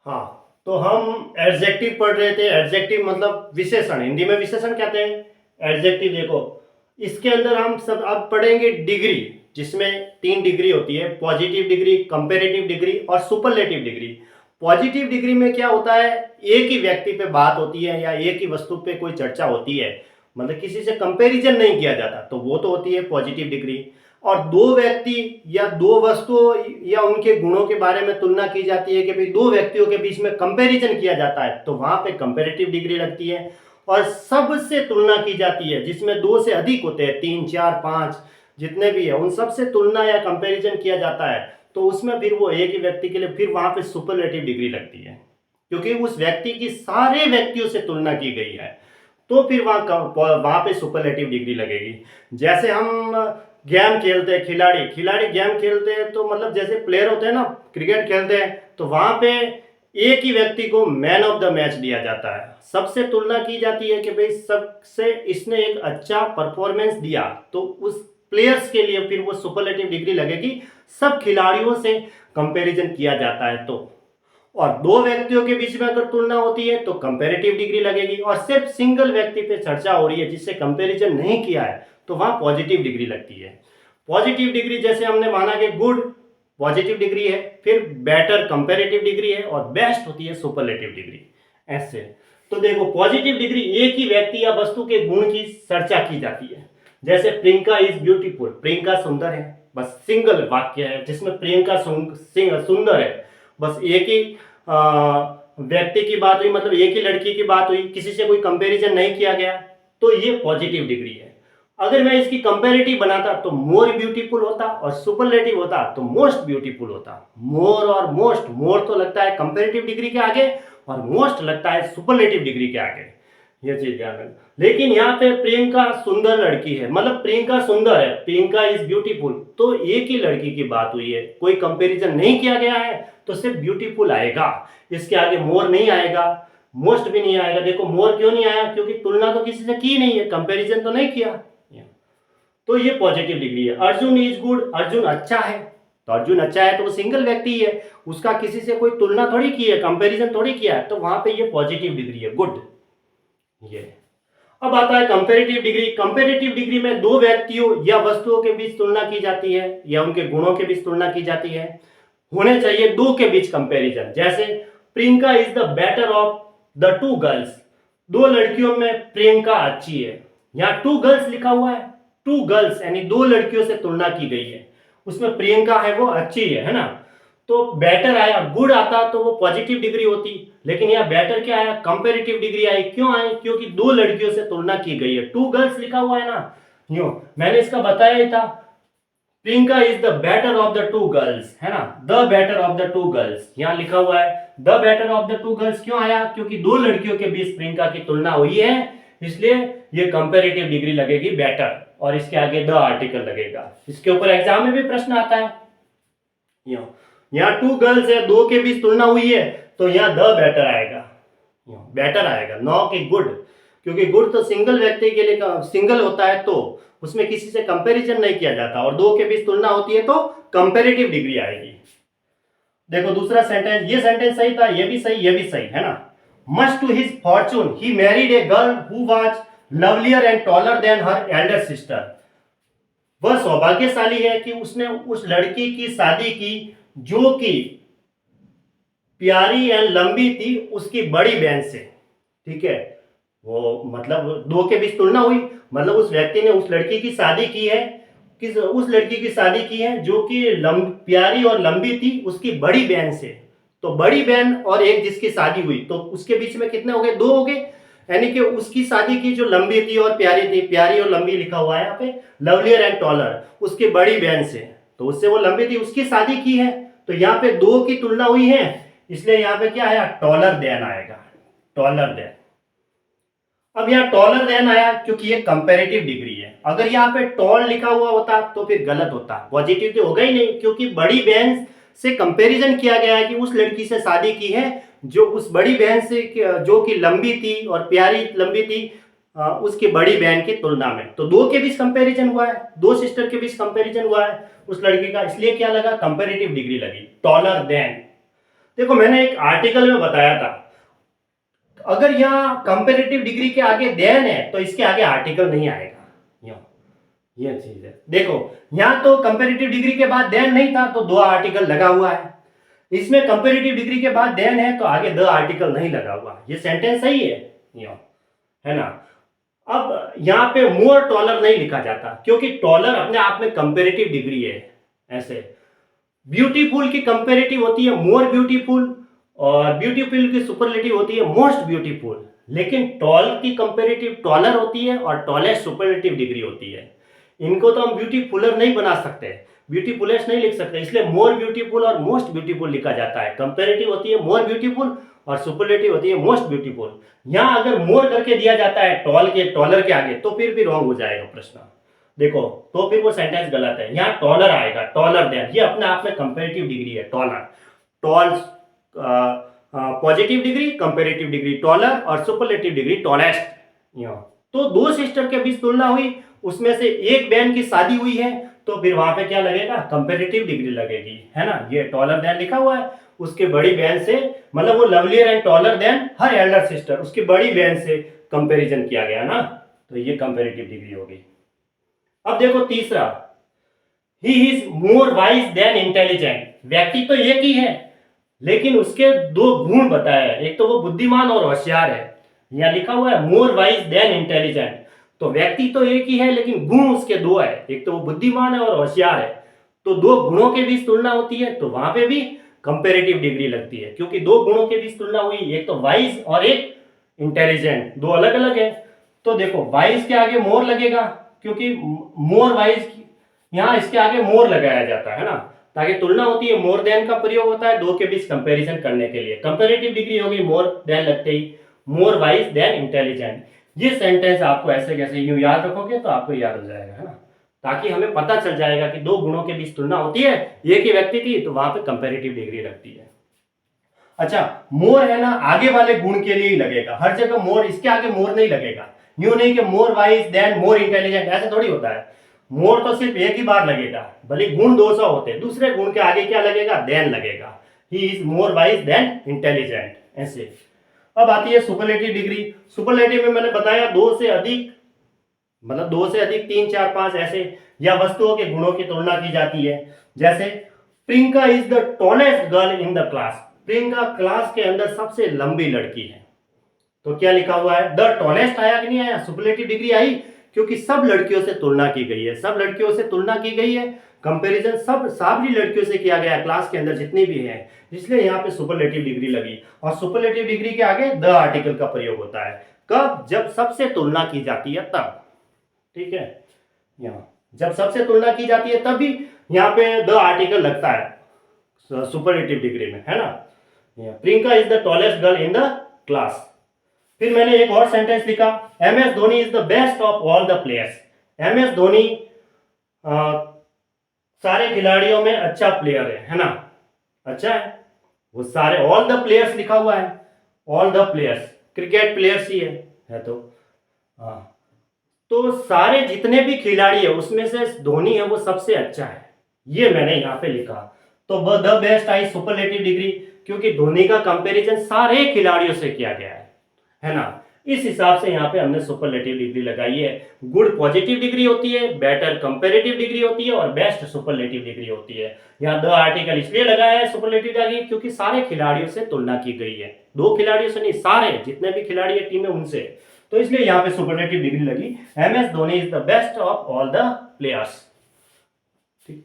हाँ, तो हम एडजेक्टिव पढ़ रहे थे। एडजेक्टिव मतलब विशेषण, हिंदी में विशेषण कहते हैं। एडजेक्टिव देखो, इसके अंदर हम सब अब पढ़ेंगे डिग्री, जिसमें 3 डिग्री होती है, पॉजिटिव डिग्री, कंपेरेटिव डिग्री और सुपरलेटिव डिग्री। पॉजिटिव डिग्री में क्या होता है, एक ही व्यक्ति पे बात होती है या एक ही वस्तु पे कोई चर्चा होती है, मतलब किसी से कंपैरिजन नहीं किया जाता, तो वो तो होती है पॉजिटिव डिग्री। और दो व्यक्ति या दो वस्तुओं या उनके गुणों के बारे में तुलना की जाती है कि भाई दो व्यक्तियों के बीच में कंपैरिजन किया जाता है, तो वहां पे कंपैरेटिव डिग्री लगती है। और सबसे तुलना की जाती है जिसमें 2 से अधिक होते हैं, 3, 4, 5 जितने भी है, उन सब से तुलना या कंपैरिजन किया जाता है, तो उसमें फिर वो एक ही व्यक्ति के लिए फिर वहां पे सुपरलेटिव डिग्री लगती है, क्योंकि उस व्यक्ति की सारे व्यक्तियों से तुलना की गई है, तो फिर वहां पे सुपरलेटिव डिग्री लगेगी। जैसे हम गेम खेलते हैं, खिलाड़ी खिलाड़ी गेम खेलते हैं, तो मतलब जैसे प्लेयर होते हैं ना, क्रिकेट खेलते हैं, तो वहां पे एक ही व्यक्ति को मैन ऑफ द मैच दिया जाता है। सबसे तुलना की जाती है कि भाई सबसे इसने एक अच्छा परफॉर्मेंस दिया, तो उस प्लेयर्स के लिए फिर वो सुपरलेटिव डिग्री लगेगी। सब खिलाड़ियों से कंपैरिजन किया जाता है तो। और दो व्यक्तियों के बीच में अगर तुलना होती है तो कंपैरेटिव डिग्री लगेगी। और सिर्फ सिंगल व्यक्ति पे चर्चा हो रही है जिससे कंपैरिजन नहीं किया है, तो वहां पॉजिटिव डिग्री लगती है। पॉजिटिव डिग्री जैसे हमने माना कि गुड पॉजिटिव डिग्री है, फिर बेटर कंपैरेटिव डिग्री है, और बेस्ट होती है सुपरलेटिव डिग्री। ऐसे तो देखो, पॉजिटिव डिग्री एक ही व्यक्ति या वस्तु के गुण की चर्चा की जाती है। जैसे प्रियंका इज ब्यूटीफुल, प्रियंका सुंदर है, बस सिंगल वाक्य है जिसमें प्रियंका सुंदर है, बस एक ही व्यक्ति की बात हुई, मतलब एक ही लड़की की बात हुई, किसी से कोई कंपैरिजन नहीं किया गया, तो ये पॉजिटिव डिग्री है। अगर मैं इसकी कंपैरेटिव बनाता तो मोर ब्यूटीफुल होता, और सुपरलेटिव होता तो मोस्ट ब्यूटीफुल होता। मोर और मोस्ट, मोर तो लगता है कंपैरेटिव डिग्री के आगे और मोस्ट लगता है सुपरलेटिव डिग्री के आगे, ये चीज ध्यान रखना। लेकिन यहाँ पे प्रियंका सुंदर लड़की है, मतलब प्रियंका सुंदर है, प्रियंका इज ब्यूटीफुल, तो एक ही लड़की की बात हुई है, कोई कंपैरिजन नहीं किया गया है, तो सिर्फ ब्यूटीफुल आएगा, इसके आगे मोर नहीं आएगा, मोस्ट भी नहीं आएगा। देखो मोर क्यों नहीं आया, क्योंकि तुलना तो किसी से की नहीं है, कंपैरिजन तो नहीं किया, तो ये पॉजिटिव डिग्री है। अर्जुन इज गुड, अर्जुन अच्छा है, तो अर्जुन अच्छा है तो वो सिंगल व्यक्ति है, उसका किसी से कोई तुलना थोड़ी की है, कंपैरिजन थोड़ी किया है, तो वहां पे ये पॉजिटिव डिग्री है, गुड। ये अब आता है कंपैरेटिव डिग्री। कंपैरेटिव डिग्री में दो व्यक्तियों या वस्तुओं के बीच तुलना की जाती है या उनके गुणों के बीच तुलना की जाती है। होने चाहिए दो के बीच कंपैरिजन। जैसे Priyanka is the better of the two girls, दो लड़कियों में प्रियंका अच्छी है। यहाँ टू गर्ल्स लिखा हुआ है, टू गर्ल्स यानी दो लड़कियों से तुलना की गई है, उसमें प्रियंका है वो अच्छी है ना, तो बेटर आया। गुड आता तो वो पॉजिटिव डिग्री होती, लेकिन यहाँ बेटर क्या आया, कंपैरेटिव डिग्री आई। क्यों आई, क्योंकि दो लड़कियों से तुलना की गई है, टू गर्ल्स लिखा हुआ है ना, यूं मैंने इसका बताया ही था, Priyanka is the better of the two girls, है ना, the better of the two girls यहाँ लिखा हुआ है। The better of the two girls क्यों आया, क्योंकि दो लड़कियों के बीच प्रियंका की तुलना हुई है, इसलिए ये कंपैरेटिव डिग्री लगेगी बेटर, और इसके आगे द आर्टिकल लगेगा। इसके ऊपर एग्जाम में भी प्रश्न आता है। यहाँ टू गर्ल्स है, दो के बीच तुलना हुई है, तो यहाँ द बेटर आएगा, बेटर आएगा, नो कि गुड, क्योंकि गुड तो सिंगल व्यक्ति के लिए सिंगल होता है, तो उसमें किसी से कंपैरिजन नहीं किया जाता, और दो के बीच तुलना होती है तो कंपैरेटिव डिग्री आएगी। देखो दूसरा सेंटेंस, ये सेंटेंस सही था, ये भी सही, ये भी सही है ना। Much to his fortune he married a girl who was lovelier and taller than her elder sister. वह सौभाग्यशाली है कि उसने उस लड़की की शादी की जो कि प्यारी एंड लंबी थी उसकी बड़ी बहन से। ठीक है, वो मतलब दो के बीच तुलना हुई, मतलब उस व्यक्ति ने उस लड़की की शादी की है, उस लड़की की शादी की है जो कि प्यारी और लंबी थी उसकी बड़ी बहन से। तो बड़ी बहन और एक जिसकी शादी हुई, तो उसके बीच में कितने हो गए, दो हो गए, यानी कि उसकी शादी की जो लंबी थी और प्यारी थी, प्यारी और लंबी लिखा हुआ है यहाँ पे, लवलियर एंड टॉलर, उसकी बड़ी बहन से, तो उससे वो लंबी थी, उसकी शादी की है, तो यहाँ पे दो की तुलना हुई है, इसलिए यहाँ पे क्या आया, टॉलर देन आएगा, टॉलर देन। अब यहाँ टॉलर देन आया क्योंकि ये कंपैरेटिव डिग्री है। अगर यहाँ पे टॉल लिखा हुआ होता तो फिर गलत होता, पॉजिटिव तो होगा ही नहीं, क्योंकि बड़ी बहन से कंपैरिजन किया गया है कि उस लड़की से शादी की है जो उस बड़ी बहन से जो कि लंबी थी और प्यारी लंबी थी, उसकी बड़ी बहन की तुलना में। तो दो के बीच कंपैरिजन हुआ है, दो सिस्टर के बीच कंपैरिजन हुआ है उस लड़की का, इसलिए क्या लगा, कंपैरेटिव डिग्री लगी, टॉलर देन। देखो मैंने एक आर्टिकल में बताया था, अगर यहाँ कंपेरेटिव डिग्री के आगे देन है तो इसके आगे आर्टिकल नहीं आएगा। ये चीज है, देखो यहाँ तो कंपेरेटिव डिग्री के बाद देन नहीं था तो दो आर्टिकल लगा हुआ है, इसमें कंपेरेटिव डिग्री के बाद देन है तो आगे द आर्टिकल नहीं लगा हुआ। ये सेंटेंस सही है, है ना। अब यहाँ पे मोर टॉलर नहीं लिखा जाता क्योंकि टॉलर अपने आप में कंपेरेटिव डिग्री है। ऐसे ब्यूटीफुल की कंपेरेटिव होती है मोर ब्यूटीफुल, और ब्यूटीफुल की सुपरलेटिव होती है मोस्ट ब्यूटीफुल। लेकिन टॉल की कंपेरेटिव टॉलर होती है और टॉलेस्ट सुपरलेटिव डिग्री होती है। इनको तो हम ब्यूटीफुलर नहीं बना सकते, ब्यूटीफुलेस्ट नहीं लिख सकते, इसलिए मोर ब्यूटीफुल और मोस्ट ब्यूटीफुल लिखा जाता है। कंपेरेटिव होती है मोर ब्यूटीफुल और सुपरलेटिव होती है मोस्ट ब्यूटीफुल। यहाँ अगर मोर करके दिया जाता है टॉलर के आगे तो फिर भी रॉन्ग हो जाएगा प्रश्न, देखो तो फिर वो सेंटेंस गलत है। यहाँ टॉलर आएगा, टॉलर देन, ये अपने आप में कंपेरेटिव डिग्री है। Taller, tall positive degree, comparative degree taller और सुपरलेटिव डिग्री टॉलेस्ट। तो दो सिस्टर के बीच तुलना हुई, उसमें से एक बहन की शादी हुई है तो फिर वहां पे क्या लगेगा, कंपेरेटिव डिग्री लगेगी, है ना। ये टॉलर देन लिखा हुआ है, उसके बड़ी बहन से, मतलब वो lovelier and taller than her elder sister, उसकी बड़ी बहन से कंपैरिजन किया गया ना, तो ये कंपेरेटिव डिग्री होगी। अब देखो तीसरा, he is more wise then intelligent. व्यक्ति तो एक ही है लेकिन उसके दो गुण बताया है, एक तो वो बुद्धिमान और होशियार है। यहाँ लिखा हुआ है मोर वाइज देन इंटेलिजेंट, तो व्यक्ति तो एक ही है लेकिन गुण उसके दो है, एक तो वो बुद्धिमान है और होशियार है। तो दो गुणों के बीच तुलना होती है तो वहां पे भी कंपेरेटिव डिग्री लगती है, क्योंकि दो गुणों के बीच तुलना हुई, एक तो वाइज और एक इंटेलिजेंट, दो अलग अलग है। तो देखो वाइज के आगे मोर लगेगा क्योंकि मोर वाइज, यहाँ इसके आगे मोर लगाया जाता है ना, ताकि तुलना होती है, मोर देन का प्रयोग होता है दो के बीच कंपैरिजन करने के लिए। कंपैरेटिव डिग्री होगी मोर देन लगते ही, मोर वाइज देन इंटेलिजेंट। ये सेंटेंस आपको ऐसे कैसे यूं याद रखोगे तो आपको याद हो जाएगा, है ना, ताकि हमें पता चल जाएगा कि दो गुणों के बीच तुलना होती है, एक ही व्यक्ति थी तो वहां पे कंपैरेटिव डिग्री लगती है। अच्छा, मोर है ना आगे वाले गुण के लिए ही लगेगा, हर जगह मोर, इसके आगे मोर नहीं लगेगा। यूं नहीं कि more wise then more intelligent, ऐसे थोड़ी होता है। मोर तो सिर्फ एक ही बार लगेगा, भले गुण 200 होते, दूसरे गुण के आगे क्या लगेगा, देन लगेगा। He is more wise then intelligent, ऐसे। अब आती है सुपरलेटिव डिग्री। सुपरलेटिव में मैंने बताया दो से अधिक, मतलब दो से अधिक, 3 4 5 ऐसे, या वस्तुओं के गुणों की तुलना की जाती है। जैसे Priyanka is the tallest girl in the class, Priyanka class के अंदर सबसे लंबी लड़की है। तो क्या लिखा हुआ है, द टॉलेस्ट आया कि नहीं आया, सुपरलेटिव डिग्री आई, क्योंकि सब लड़कियों से तुलना की गई है, सब लड़कियों से तुलना की गई है, कंपैरिजन सब सारी लड़कियों से किया गया क्लास के अंदर जितनी भी है, इसलिए यहाँ पे सुपरलेटिव डिग्री लगी। और सुपरलेटिव डिग्री के आगे द आर्टिकल का प्रयोग होता है, कब, जब सबसे तुलना की जाती है तब, ठीक है। यहाँ जब सबसे तुलना की जाती है तब भी यहाँ पे द आर्टिकल लगता है सुपरलेटिव डिग्री में, है ना। Priyanka is the tallest girl in the class. फिर मैंने एक और सेंटेंस लिखा, M S Dhoni is the best of all the players. M S Dhoni सारे खिलाड़ियों में अच्छा प्लेयर है ना, अच्छा है वो सारे, ऑल द प्लेयर्स लिखा हुआ है, all the players, cricket players ही है तो हाँ, तो सारे जितने भी खिलाड़ी है उसमें से धोनी है वो सबसे अच्छा है, ये मैंने यहाँ पे लिखा। तो the best I superlative degree, क्योंकि धोनी का कंपैरिजन सारे खिलाड़ियों से किया गया है ना। इस हिसाब से यहाँ पे हमने सुपरलेटिव डिग्री लगाई है। गुड पॉजिटिव डिग्री होती है, बेटर कंपैरेटिव डिग्री होती है और बेस्ट सुपरलेटिव डिग्री होती है। यहाँ द आर्टिकल इसलिए लगाया है सुपरलेटिव डिग्री क्योंकि सारे खिलाड़ियों से तुलना की गई है, दो खिलाड़ियों से नहीं, सारे जितने भी खिलाड़ी है टीम में उनसे, तो इसलिए यहाँ पे सुपरलेटिव डिग्री लगी। M S Dhoni is the best of all the players, ठीक।